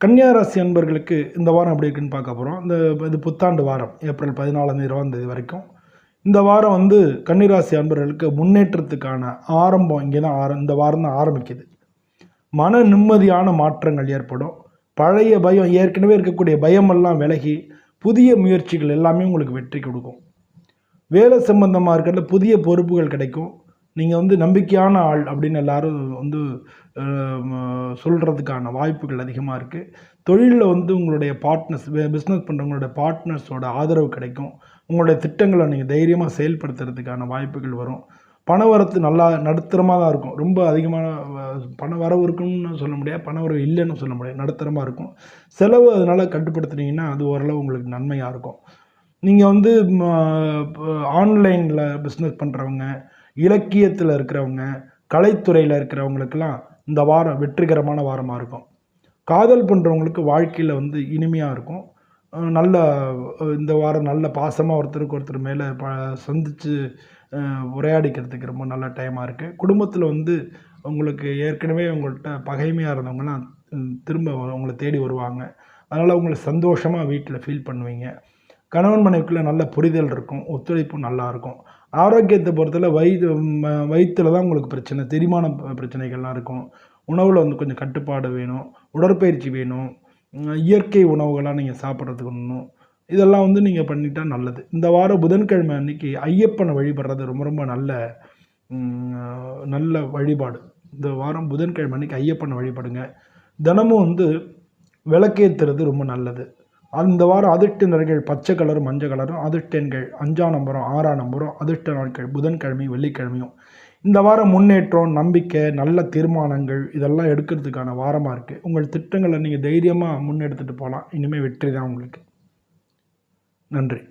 கன்னியா ராசி அன்பர்களுக்கு இந்த வாரம் எப்படி இருக்குன்னு பார்க்க போகிறோம். இது புத்தாண்டு வாரம் ஏப்ரல் 14 20 தேதி வரைக்கும். இந்த வாரம் கன்னிராசி அன்பர்களுக்கு முன்னேற்றத்துக்கான ஆரம்பம் இங்கே தான் இந்த வாரம் தான் ஆரம்பிக்குது. மன நிம்மதியான மாற்றங்கள் ஏற்படும். பழைய பயம், ஏற்கனவே இருக்கக்கூடிய பயமெல்லாம் விலகி புதிய முயற்சிகள் எல்லாமே உங்களுக்கு வெற்றி கொடுக்கும். வேலை சம்பந்தமாக இருக்கிறதுல புதிய பொறுப்புகள் கிடைக்கும். நீங்கள் நம்பிக்கையான ஆள் அப்படின்னு எல்லாரும் சொல்கிறதுக்கான வாய்ப்புகள் அதிகமாக இருக்குது. தொழிலில் உங்களுடைய பார்ட்னர்ஸ், பிஸ்னஸ் பண்ணுறவங்களோட பார்ட்னர்ஸோட ஆதரவு கிடைக்கும். உங்களுடைய திட்டங்களை நீங்கள் தைரியமாக செயல்படுத்துறதுக்கான வாய்ப்புகள் வரும். பணவரத்து நல்லா நடுத்தரமாக தான் இருக்கும். ரொம்ப அதிகமான பண வரவு இருக்குன்னு சொல்ல முடியாது, பண வரவு இல்லைன்னு சொல்ல முடியாது, நடுத்தரமாக இருக்கும். செலவு அதனால் கட்டுப்படுத்துனீங்கன்னா அது ஓரளவு உங்களுக்கு நன்மையாக இருக்கும். நீங்கள் ஆன்லைனில் பிஸ்னஸ் பண்ணுறவங்க, இலக்கியத்தில் இருக்கிறவங்க, கலைத்துறையில் இருக்கிறவங்களுக்கெல்லாம் இந்த வாரம் வெற்றிகரமான வாரமாக இருக்கும். காதல் பண்ணுறவங்களுக்கு வாழ்க்கையில் இனிமையாக இருக்கும். இந்த வாரம் நல்ல பாசமாக ஒருத்தருக்கு ஒருத்தர் மேலே சந்தித்து உரையாடிக்கிறதுக்கு ரொம்ப நல்ல டைமாக இருக்குது. குடும்பத்தில் உங்களுக்கு ஏற்கனவே உங்கள்கிட்ட பகைமையாக இருந்தவங்கலாம் திரும்ப உங்களை தேடி வருவாங்க. அதனால் உங்களை சந்தோஷமாக வீட்டில் ஃபீல் பண்ணுவீங்க. கணவன் மனைவிக்குள்ளே நல்ல புரிதல் இருக்கும், ஒத்துழைப்பும் நல்லாயிருக்கும். ஆரோக்கியத்தை பொறுத்தவரை வயிற்றில் தான் உங்களுக்கு பிரச்சனை, செரிமான பிரச்சனைகள்லாம் இருக்கும். உணவில் கொஞ்சம் கட்டுப்பாடு வேணும், உடற்பயிற்சி வேணும், இயற்கை உணவுகளாக நீங்கள் சாப்பிட்றதுக்கு ஒன்றும் இதெல்லாம் நீங்கள் பண்ணிட்டா நல்லது. இந்த வாரம் புதன்கிழமை அன்னைக்கு ஐயப்பனை வழிபடுறது ரொம்ப ரொம்ப நல்ல வழிபாடு. இந்த வாரம் புதன்கிழமை அன்னைக்கு ஐயப்பனை வழிபடுங்க. தினமும் விளக்கேற்றுறது ரொம்ப நல்லது. அந்த வாரம் அதிர்ஷ்ட நிறங்கள் பச்சை கலரும் மஞ்சள் கலரும், அதிர்ஷ்ட எண்கள் 5ஆம் நம்பரும் 6ஆம் நம்பரும், அதிர்ஷ்ட நாட்கள் புதன்கிழமையும் வெள்ளிக்கிழமையும். இந்த வாரம் முன்னேற்றம், நம்பிக்கை, நல்ல தீர்மானங்கள் இதெல்லாம் எடுக்கிறதுக்கான வாரமாக இருக்குது. உங்கள் திட்டங்களை நீங்கள் தைரியமாக முன்னெடுத்துகிட்டு போகலாம். இனிமேல் வெற்றி தான் உங்களுக்கு. நன்றி.